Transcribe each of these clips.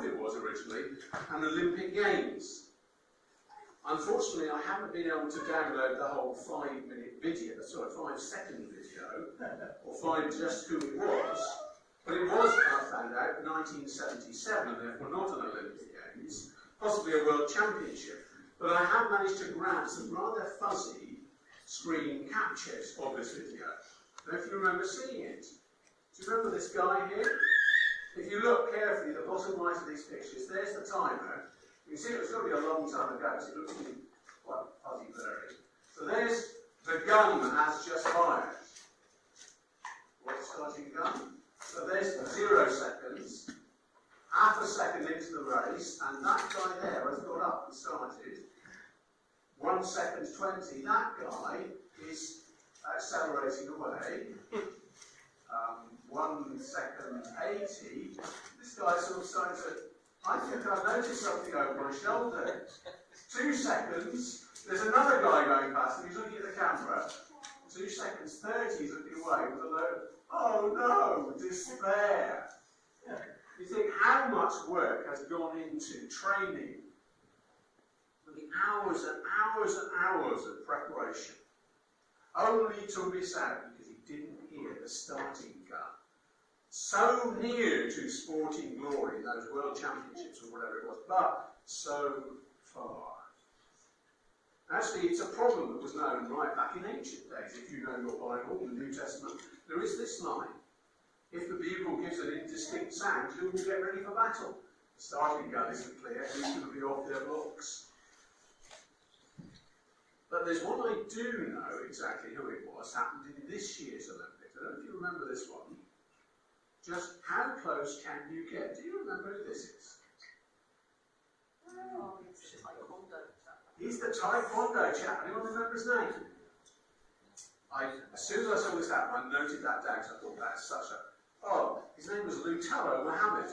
it was originally, an Olympic Games. Unfortunately, I haven't been able to download the whole 5-minute video, 5-second video, or find just who it was. But it was, I found out, 1977, and therefore not an Olympic Games, possibly a World Championship. But I have managed to grab some rather fuzzy screen captures of this video. I don't know if you remember seeing it. Do you remember this guy here? If you look carefully at the bottom right of these pictures, there's the timer. You can see it was going to be a long time ago, so it looks quite fuzzy blurry. So there's the gun that has just fired. What's starting gun? So there's 0 seconds, half a second into the race, and that guy there has got up and started. 1 second 20. That guy is accelerating away. 1 second 80. This guy's sort of starting to. I think I've noticed something over my shoulder. 2 seconds. There's another guy going past and he's looking at the camera. 2 seconds 30. He's looking away with a load. Oh no! Despair. You think how much work has gone into training? The hours and hours and hours of preparation, only to miss out because he didn't hear the starting gun. So near to sporting glory in those World Championships or whatever it was, but so far. Actually, it's a problem that was known right back in ancient days. If you know your Bible, the New Testament, there is this line. If the bugle gives an indistinct sound, who will get ready for battle? The starting gun isn't clear, who's going to be off their blocks? But there's one I do know exactly who it was, happened in this year's Olympics. I don't know if you remember this one. Just how close can you get? Do you remember who this is? Oh, it's the Taekwondo. He's the Taekwondo chap. Anyone remember his name? As soon as I saw this happen, I noted that down because I thought that's such a... Oh, his name was Lutalo Mohammed.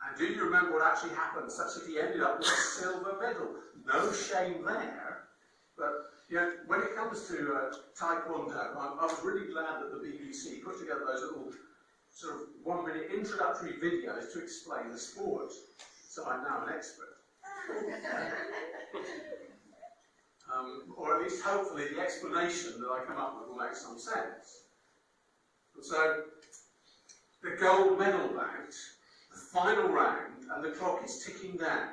And do you remember what actually happened, such that he ended up with a silver medal? No shame there. But you know, when it comes to Taekwondo, I was really glad that the BBC put together those little sort of 1-minute introductory videos to explain the sport. So I'm now an expert. Or at least hopefully the explanation that I come up with will make some sense. So, the gold medal bout, the final round, and the clock is ticking down.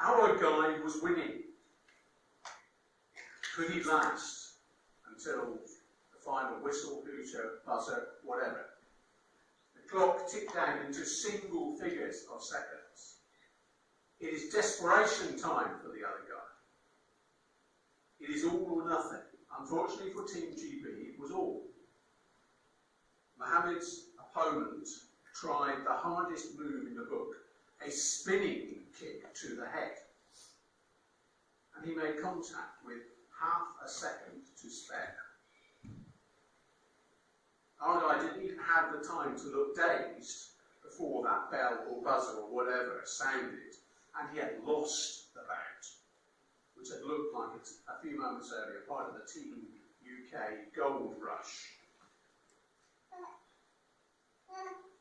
Our guy was winning. Could he last until the final whistle, hooter, buzzer, whatever? The clock ticked down into single figures of seconds. It is desperation time for the other guy. It is all or nothing. Unfortunately for Team GB, it was all. Mohammed's opponent tried the hardest move in the book, a spinning kick to the head. And he made contact with half a second to spare. Our guy didn't even have the time to look dazed before that bell or buzzer or whatever sounded, and he had lost the bout, which had looked like it's a few moments earlier part of the Team UK gold rush.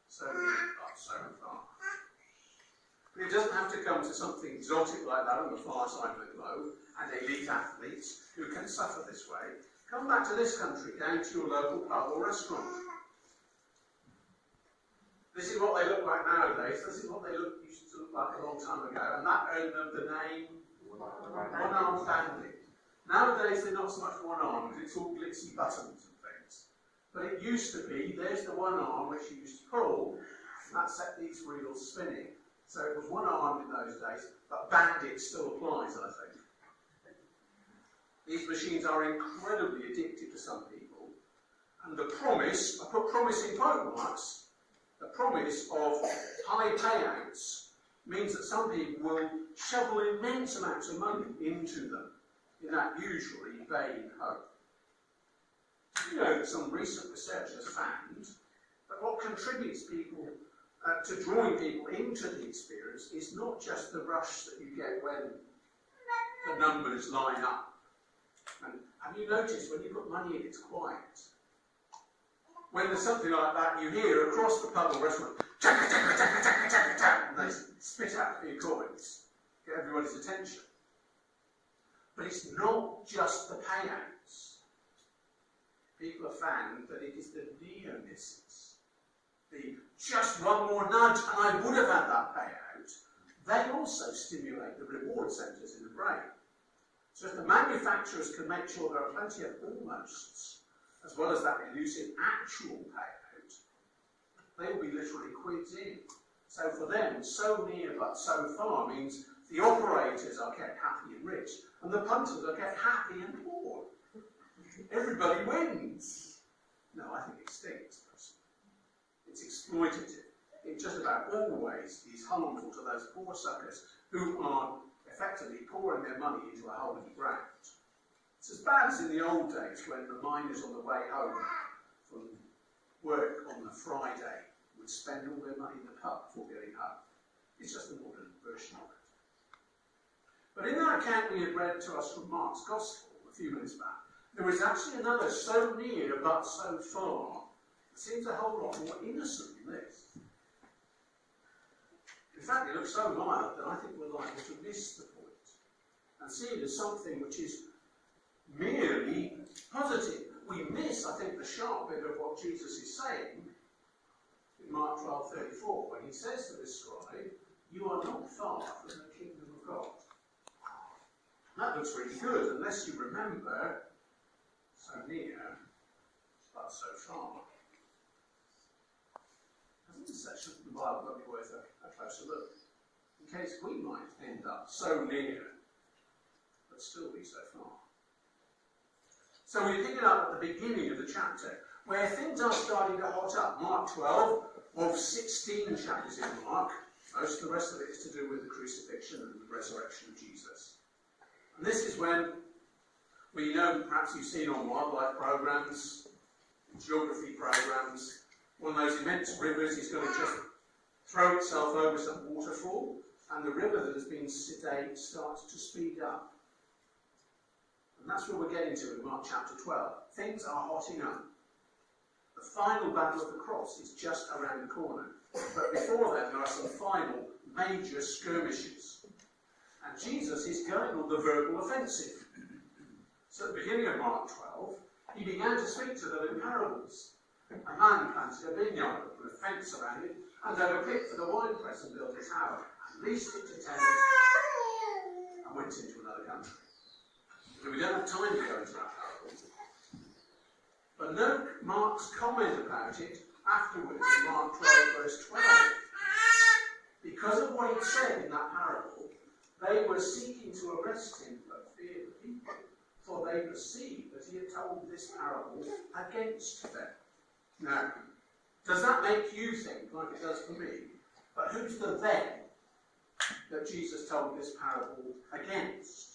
So we got so far. But it doesn't have to come to something exotic like that on the far side of the globe, and elite athletes who can suffer this way. Come back to this country, down to your local pub or restaurant. This is what they look like nowadays. This is what they used to look like a long time ago, and that earned them the name one-armed bandit. Nowadays they're not so much one-armed, it's all glitzy buttons and things. But it used to be, there's the one arm which you used to pull, and that set these wheels spinning. So it was one-armed in those days, but bandit still applies, I think. These machines are incredibly addictive to some people, and the promise, I put promise in quote marks, the promise of high payouts means that some people will shovel immense amounts of money into them in that usually vain hope. You know that some recent research has found that what contributes people to drawing people into the experience is not just the rush that you get when the numbers line up. And have you noticed when you put money in, it's quiet? when there's something like that, you hear across the pub or restaurant, chaka, chaka, chaka, chaka, chaka, chaka, and they spit out a few coins, get everybody's attention. But it's not just the payouts. People have found that it is the near misses, the just one more nudge and I would have had that payout. They also stimulate the reward centres in the brain. So if the manufacturers can make sure there are plenty of almosts, as well as that elusive actual payout, they will be literally quids in. So for them, so near but so far means the operators are kept happy and rich, and the punters are kept happy and poor. Everybody wins. No, I think it stinks. It's exploitative. It just about always is harmful to those poor suckers who are effectively pouring their money into a hole in the ground. It's as bad as in the old days when the miners on the way home from work on the Friday would spend all their money in the pub before getting home. It's just a modern version of it. But in that account we had read to us from Mark's Gospel a few minutes back, there is actually another so near but so far that seems a whole lot more innocent than this. In fact, it looks so mild that I think we're liable to miss the point and see it as something which is merely positive. We miss, I think, the sharp bit of what Jesus is saying in Mark 12:34 when he says to this scribe, "You are not far from the kingdom of God." That looks really good, unless you remember, so near, but so far. Hasn't this section of the Bible got to be worth a closer look? In case we might end up so near, but still be so far. So we pick it up at the beginning of the chapter, where things are starting to hot up. Mark 12, of 16 chapters in Mark, most of the rest of it is to do with the crucifixion and the resurrection of Jesus. And this is when we know, perhaps you've seen on wildlife programs, geography programs, one of those immense rivers is going to just throw itself over some waterfall, and the river that has been sedate starts to speed up. And that's what we're getting to in Mark chapter 12. Things are hotting up. The final battle of the cross is just around the corner. But before then, there are some final major skirmishes. And Jesus is going on the verbal offensive. So at the beginning of Mark 12, he began to speak to them in parables. A man planted a vineyard, put a fence around it, and dug a pit for the winepress and built his house, and leased it to tenants, and went into another country. So we don't have time to go into that parable. But note Mark's comment about it afterwards in Mark 12, verse 12. Because of what he said in that parable, they were seeking to arrest him, but feared the people, for they perceived that he had told this parable against them. Now, does that make you think, like it does for me, but who's the them that Jesus told this parable against?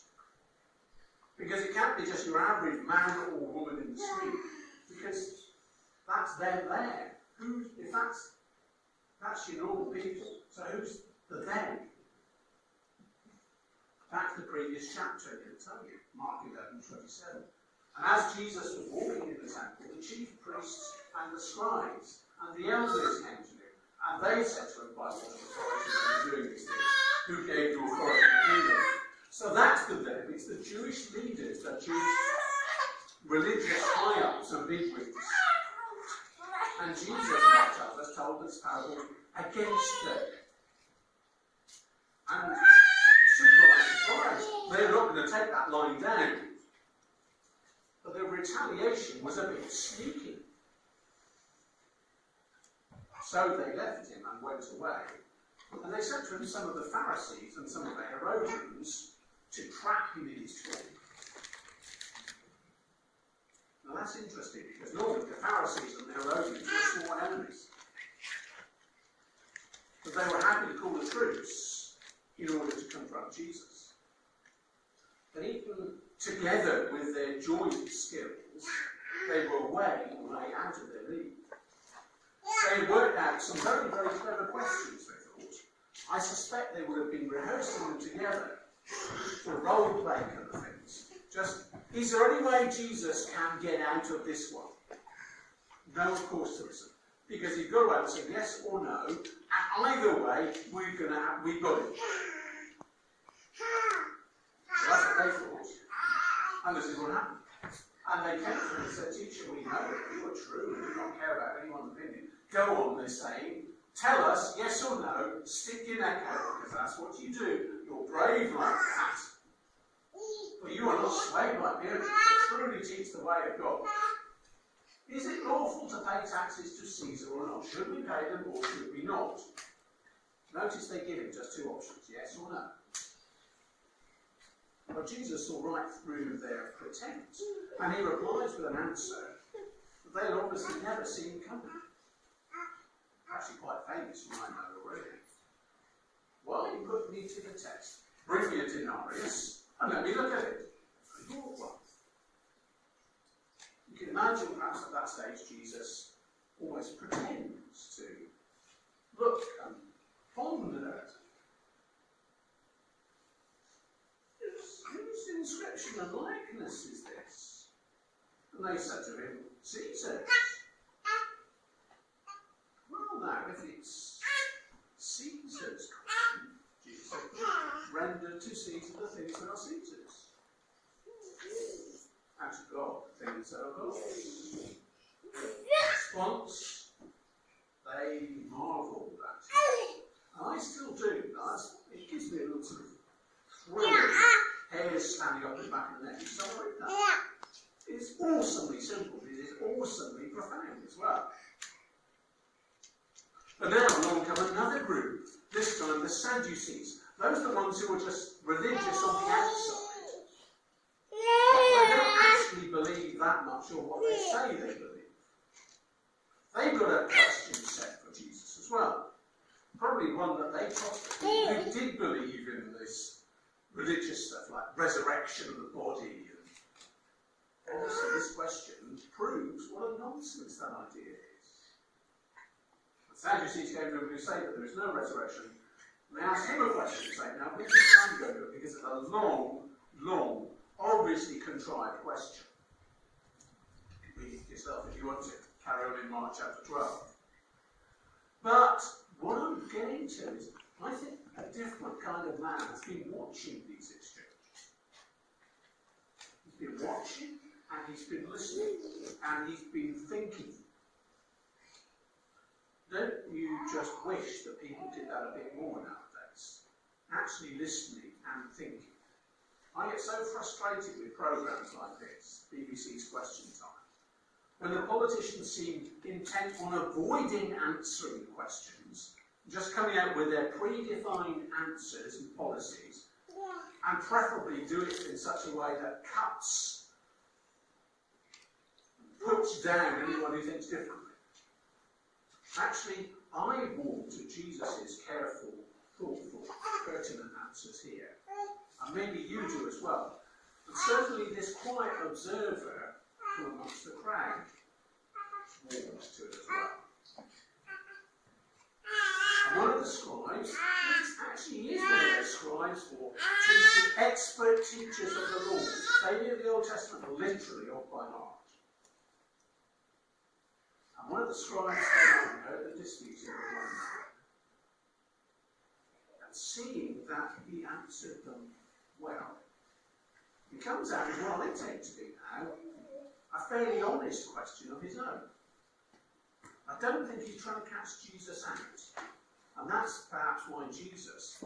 Because it can't be just your average man or woman in the street, because that's them there. If that's your normal people, so who's the them? Back to the previous chapter, I can tell you, Mark 11:27. And as Jesus was walking in the temple, the chief priests and the scribes and the elders came to him, and they said to him, "By what authority are you doing these things? Who gave you authority to do them?" So that's the them. It's the Jewish leaders, the Jewish religious high-ups and bigwigs. And Jesus, Mark tells us, told this parable against them. And surprise, they're not going to take that line down. But the retaliation was a bit sneaky. So they left him and went away. And they sent to him some of the Pharisees and some of the Herodians to trap him in his talk. Now that's interesting, because normally the Pharisees and the Herodians were sworn enemies. But they were happy to call a truce in order to confront Jesus. But even together with their joint skills, they were way out of their league. They worked out some very, very clever questions, they thought. I suspect they would have been rehearsing them together for role-play kind of things. Just, is there any way Jesus can get out of this one? No, of course there isn't. Because you've got to answer yes or no, and either way, we've got it. So that's what they thought. And this is what happened. And they came to him and said, "Teacher, we know that you are true and do not care about anyone's opinion. Go on," they're saying. "Tell us, yes or no, stick your neck out, because that's what you do. You're brave like that. But you are not swayed by fear, but truly teach the way of God. Is it lawful to pay taxes to Caesar or not? Should we pay them or should we not?" Notice they give him just two options, yes or no. But Jesus saw right through their pretense, and he replies with an answer that they'll obviously never seen coming. Actually quite famous, you might know already. "Well, you put me to the test. Bring me a denarius and let me look at it. I brought one." You can imagine perhaps at that stage Jesus almost pretends to look and ponder. "Whose inscription and likeness is this?" And they said to him, "Caesar's." "Well now, if it's Caesar's coin," Jesus said, "render to Caesar the things that are Caesar's, and to God the things that are God's." Response, they marvelled at him. And I still do. It gives me a little sort of thrill. Hairs standing up the back of the neck. You celebrate that. It's awesomely simple. It is awesomely profound as well. But now along come another group. This time the Sadducees. Those are the ones who are just religious on the outside. They don't actually believe that much or what they say they believe. They've got a question set for Jesus as well. Probably one that they trusted. Who did believe in this religious stuff like resurrection of the body. And also this question proves what a nonsense that idea is. The Sadducees came to him who say that there is no resurrection. And they asked him a question, saying, "Now, when is time going to do it?" Because it's a long, obviously contrived question. You can read it yourself if you want to. Carry on in Mark chapter 12. But what I'm getting to is, I think a different kind of man has been watching these exchanges. He's been watching, and he's been listening, and he's been thinking. Don't you just wish that people did that a bit more nowadays? Actually listening and thinking. I get so frustrated with programmes like this, BBC's Question Time, when the politicians seem intent on avoiding answering questions, just coming out with their predefined answers and policies, and preferably do it in such a way that cuts, puts down anyone who thinks differently. Actually, I walk to Jesus' careful, thoughtful, pertinent answers here. And maybe you do as well. And certainly this quiet observer from amongst the crowd warms to it as well. And one of the scribes, which actually is one of those scribes or teachers, expert teachers of the law, they knew the Old Testament literally off by heart. And one of the scribes came up and heard the dispute of the blind man. And seeing that he answered them well, he comes out with what I take to be now a fairly honest question of his own. I don't think he's trying to catch Jesus out. And that's perhaps why Jesus,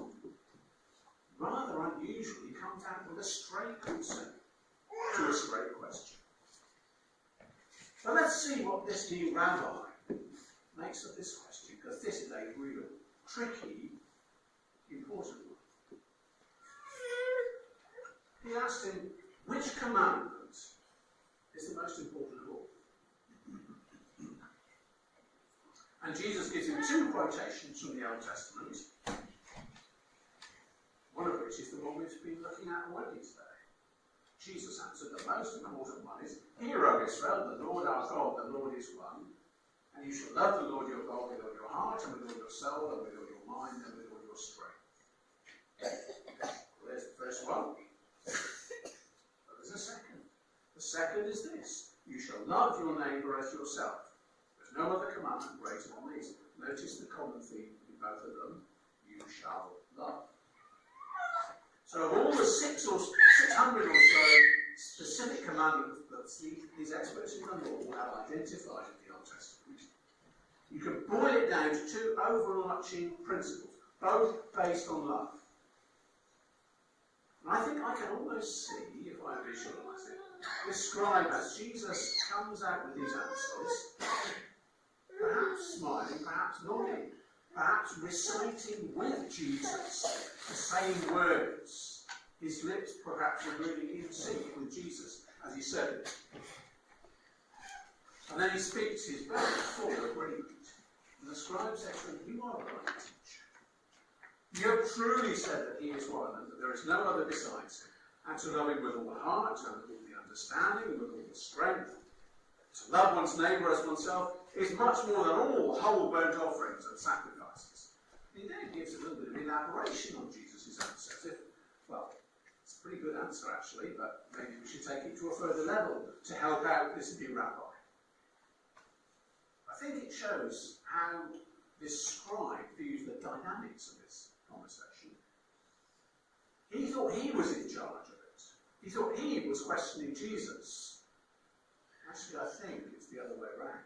rather unusually, comes out with a straight answer to a straight question. So let's see what this new rabbi makes of this question, because this is a real tricky, important one. He asked him, which commandment is the most important of all? And Jesus gives him two quotations from the Old Testament, one of which is the one we've been looking at already today. Jesus answered, the most important one is, "Hear, O Israel, the Lord our God, the Lord is one, and you shall love the Lord your God with all your heart, and with all your soul, and with all your mind, and with all your strength." There's the first one. But there's a second. The second is this: you shall love your neighbour as yourself. no other commandment greater than these. Notice the common theme in both of them. You shall love. So of all the 600 or so specific commandments that these experts in the law have identified in the Old Testament, you can boil it down to two overarching principles, both based on love. And I think I can almost see, if I visualise it, describe as Jesus comes out with these answers, perhaps smiling, perhaps nodding, perhaps reciting with Jesus the same words. His lips perhaps were moving in sync with Jesus as he said it. And then he speaks his very full agreement. And the scribe said to him, "You are right, teacher. You have truly said that he is one, and that there is no other besides him. And to love him with all the heart, and with all the understanding, and with all the strength. To love one's neighbour as oneself is much more than all whole burnt offerings and sacrifices." He then gives a little bit of elaboration on Jesus' answer. As if, well, it's a pretty good answer actually, but maybe we should take it to a further level to help out this new rabbi. I think it shows how this scribe views the dynamics of this conversation. He thought he was in charge of it. He thought he was questioning Jesus. Actually, I think it's the other way around.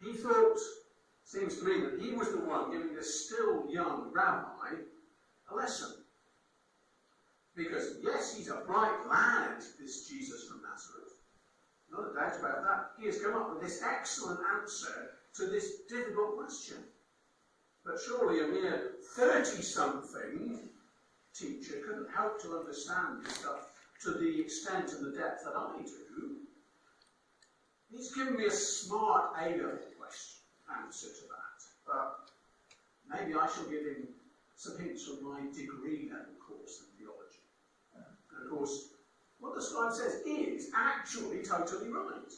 He thought, seems to me, that he was the one giving this still young rabbi a lesson. Because, yes, he's a bright lad, this Jesus from Nazareth. Not a doubt about that. He has come up with this excellent answer to this difficult question. But surely a mere 30-something teacher couldn't help to understand this stuff to the extent and the depth that I do. He's given me a smart A-level answer to that. But maybe I shall give him some hints from my degree-level course in theology. And of course, what the scribe says is actually totally right.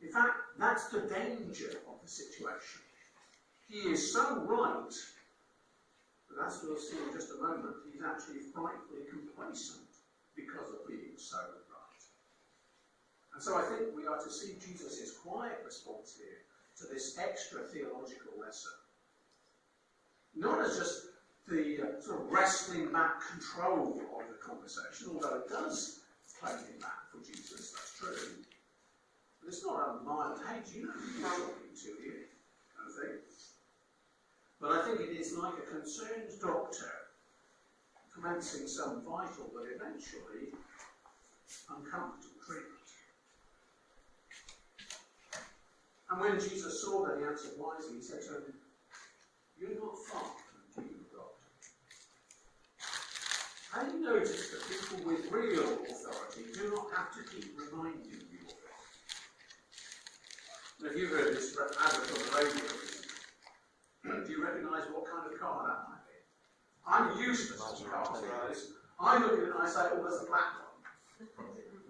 In fact, that's the danger of the situation. He is so right, but as we'll see in just a moment, he's actually frightfully complacent because of being so right. And so I think we are to see Jesus' quiet response here to this extra theological lesson. Not as just the sort of wrestling back control of the conversation, although it does claim him back for Jesus, that's true. But it's not a mild, hey, do you know who you're talking to here? Kind of thing. But I think it is like a concerned doctor commencing some vital but eventually uncomfortable treatment. And when Jesus saw that he answered wisely, he said to him, "You're not far from the kingdom of God." Have you noticed that people with real authority do not have to keep reminding you of it? Now, if you've heard this advert on the radio recently, do you recognise what kind of car that might be? I'm useless to cars, guys. I look at it and I say, "Oh, there's a black one."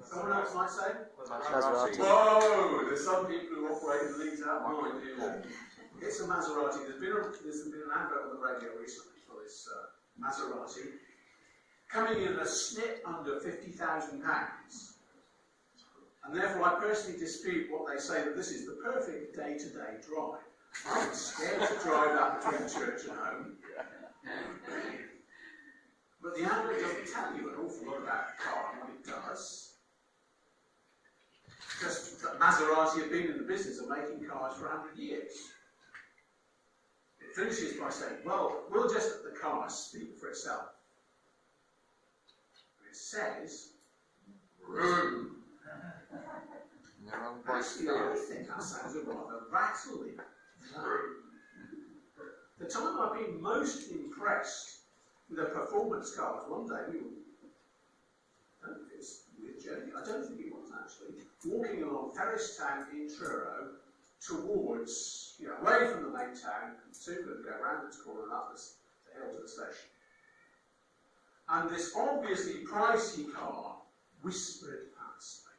Someone else might say? Maserati. Whoa! There's some people who operate in leagues out of mind, do you? It's a Maserati. There's been an advert on the radio recently for this Maserati, coming in at a snip under £50,000. And therefore I personally dispute what they say that this is the perfect day-to-day drive. I'm scared to drive that between church and home. But the advert doesn't tell you an awful lot about the car and what it does. Just that Maserati have been in the business of making cars for 100 years. It finishes by saying, well, we'll just let the car speak for itself. It says, vroom. Actually, I think that sounds a rather rattly vroom. The time I've been most impressed with the performance cars, one day we were, I don't know if it's with Jenny, I don't think it was actually, walking along Ferristown in Truro towards, away from the main town, and soon going to go round this corner and up the hill to the station. And this obviously pricey car whispered past me.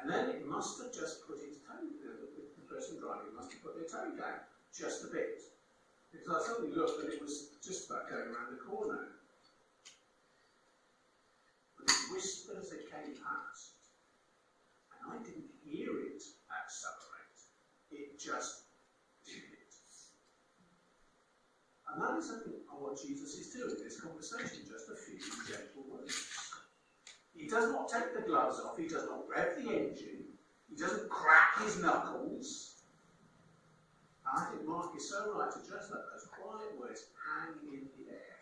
And then it must have just put its toe, the person driving must have put their toe down just a bit. Because I suddenly looked and it was just about going around the corner. But it whispered as it came past. what Jesus is doing in this conversation, just a few gentle words. He does not take the gloves off, he does not rev the engine, he doesn't crack his knuckles. And I think Mark is so right to just let those quiet words hang in the air.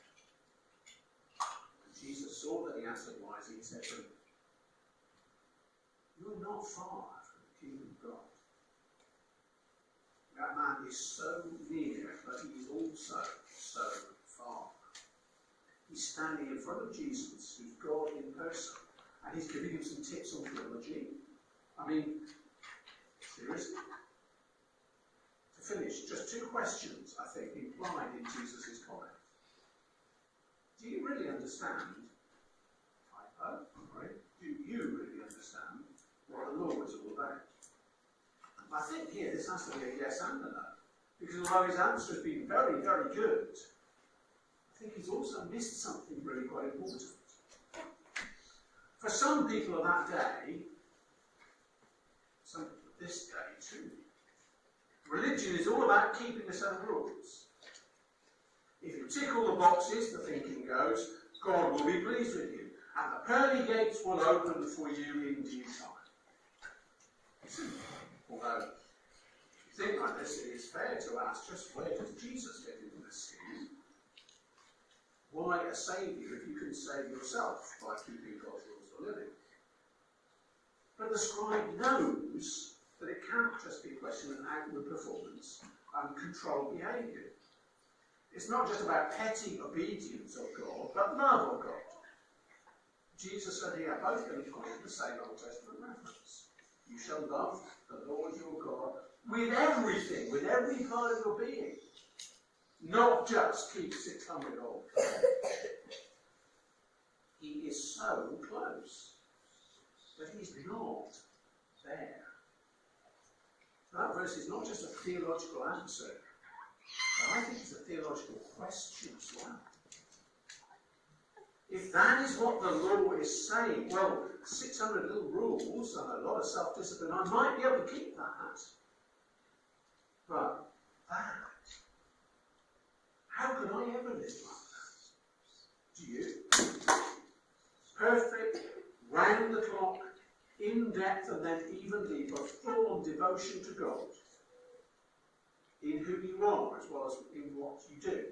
And Jesus saw that he answered wisely, he said to him, "You are not far from the kingdom of God." That man is so near, but he is also so far. He's standing in front of Jesus, who's God in person, and he's giving him some tips on theology. I mean, seriously? To finish, just two questions, I think, implied in Jesus' comment. Do you really understand? I hope, right? Do you really understand what the law is all about? I think here this has to be a yes and a no. Because although his answer has been very, very good, I think he's also missed something really quite important. For some people of that day, some of this day too, religion is all about keeping a set of rules. If you tick all the boxes, the thinking goes, God will be pleased with you, and the pearly gates will open for you in due time. Although, if you think like this, it is fair to ask, just where does Jesus fit into this scheme? Why a saviour if you can save yourself by keeping God's rules for living? But the scribe knows that it can't just be a question of outward performance and controlled behaviour. It's not just about petty obedience of God, but love of God. Jesus said here, both going to point to the same Old Testament reference. You shall love the Lord your God with everything, with every part of your being. Not just keep 600 old. He is so close, but he's not there. That verse is not just a theological answer, but I think it's a theological question as well. If that is what the law is saying, well, 600 little rules and a lot of self-discipline, I might be able to keep that. But that, how could I ever live like that? Do you? Perfect, round the clock, in depth and then even deeper, full on devotion to God. In who you are as well as in what you do.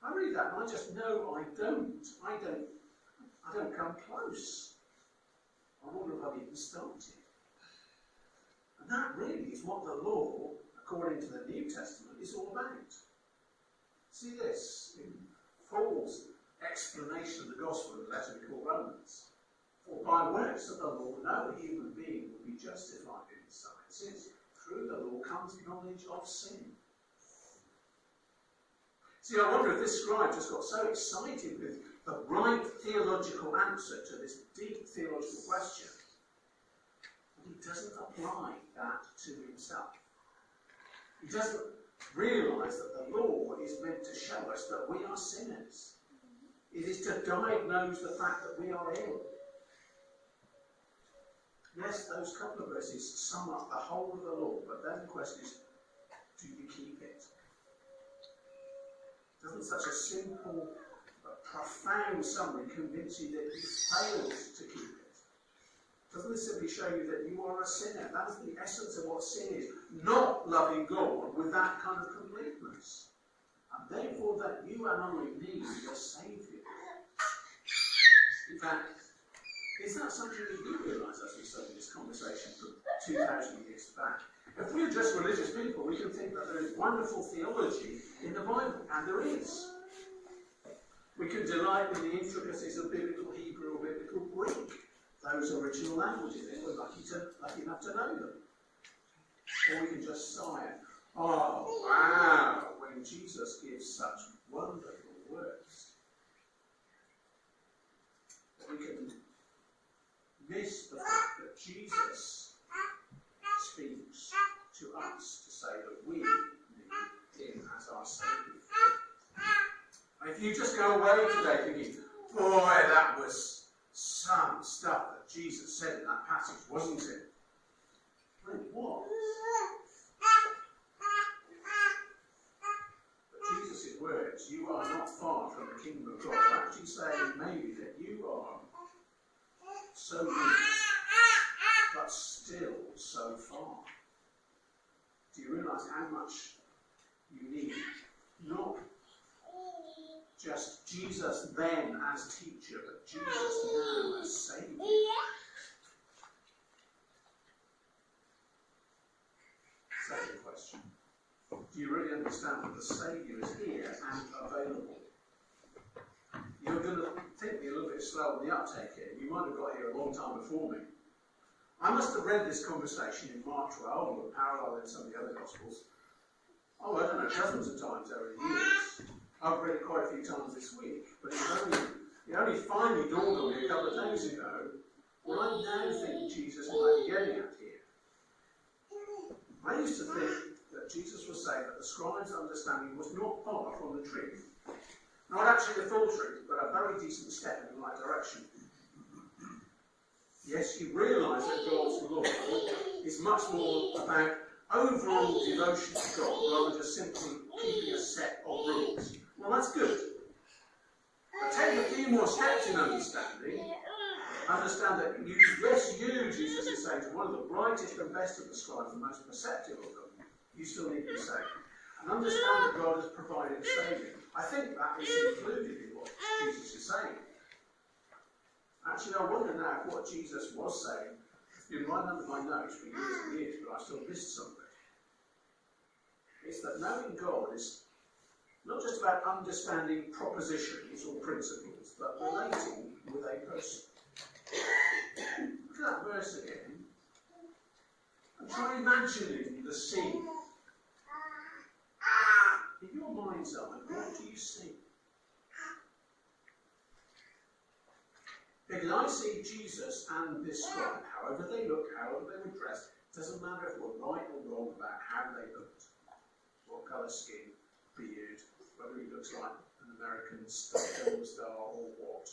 I read that and I just know I don't come close. I wonder if I've even started. And that really is what the law, according to the New Testament, is all about. See this in Paul's explanation of the gospel in the letter we call Romans. For by works of the law, no human being will be justified in his sight, since through the law comes knowledge of sin. See, I wonder if this scribe just got so excited with the right theological answer to this deep theological question that he doesn't apply that to himself. He doesn't realise that the law is meant to show us that we are sinners. It is to diagnose the fact that we are ill. Yes, those couple of verses sum up the whole of the law, but then the question is, do you keep it? Doesn't such a simple but profound summary convince you that you failed to keep it? Doesn't it simply show you that you are a sinner? That is the essence of what sin is. Not loving God with that kind of completeness. And therefore that you and I need a Saviour. In fact, is that something that you realise as we study this conversation from 2,000 years back? If we're just religious people, we can think that there is wonderful theology in the Bible, and there is. We can delight in the intricacies of biblical Hebrew or biblical Greek, those original languages, if we're lucky enough to know them. Or we can just sigh, oh wow, when Jesus gives such wonderful words. But we can miss the fact that Jesus speaks to us to say that we need him as our Saviour. And if you just go away today thinking, boy, that was some stuff that Jesus said in that passage, wasn't it? Well, it was. But Jesus' words, you are so far. Do you realise how much you need? Not just Jesus then as teacher, but Jesus now as Saviour. Second question. Do you really understand that the Saviour is here and available? You're going to think me a little bit slow on the uptake here. You might have got here a long time before me. I must have read this conversation in Mark 12, or parallel in some of the other Gospels. Oh, I don't know, dozens of times over the years. I've read it quite a few times this week, but it only finally dawned on me a couple of days ago what I now think Jesus might be getting at here. I used to think that Jesus was saying that the scribes' understanding was not far from the truth. Not actually the full truth, but a very decent step in the right direction. Yes, you realise that God's law is much more about overall devotion to God rather than just simply keeping a set of rules. Well, that's good. But take a few more steps in understanding. Understand that you, Jesus is saying, to one of the brightest and best of the scribes, the most perceptive of them, you still need to be saved. And understand that God has provided a saviour. I think that is included in what Jesus is saying. Actually, I wonder now if what Jesus was saying has been right under my nose for years and years, but I still missed something. It's that knowing God is not just about understanding propositions or principles, but relating with a person. Look at that verse again. And try imagining the scene. In your mind's eye, what do you see? Because I see Jesus and this scribe, however they look, however they were dressed, it doesn't matter if we're right or wrong about how they looked, what colour skin, beard, whether he looks like an American film star or what.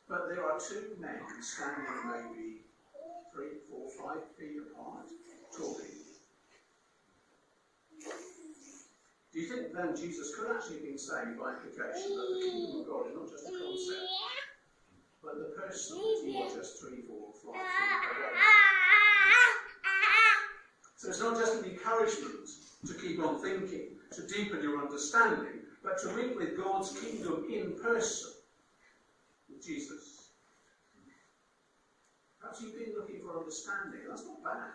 But there are two men standing maybe 3, 4, 5 feet apart, talking. Do you think then Jesus could actually have been saying by implication that the kingdom of God is not just a concept, but the person that you are just 3, 4, 5 feet away? So it's not just an encouragement to keep on thinking, to deepen your understanding, but to meet with God's kingdom in person with Jesus. Perhaps you've been looking for understanding. That's not bad.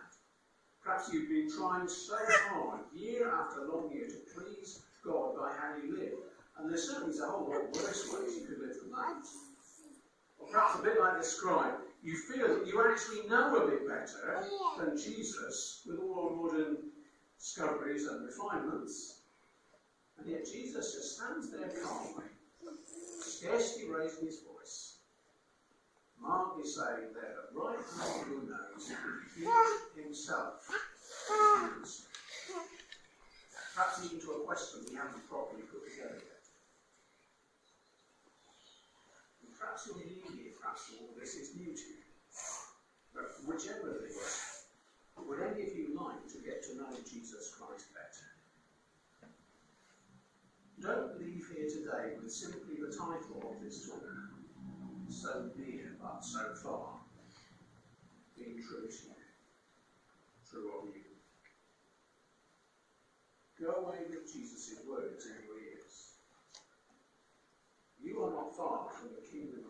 Perhaps you've been trying so hard, year after long year, to please God by how you live. And there certainly is a whole lot worse ways you could live than that. Or perhaps a bit like the scribe, you feel that you actually know a bit better than Jesus with all our modern discoveries and refinements. And yet Jesus just stands there calmly, scarcely raising his voice. Mark is saying there that right under your nose, he himself is. Perhaps even to a question we haven't properly put together yet. And perhaps you're new here, perhaps all this is new to you. But whichever it is, would any of you like to get to know Jesus Christ better? Don't leave here today with simply the title of this talk, so near but so far, being true to you, true of you. Go away with Jesus' words in your ears. You are not far from the kingdom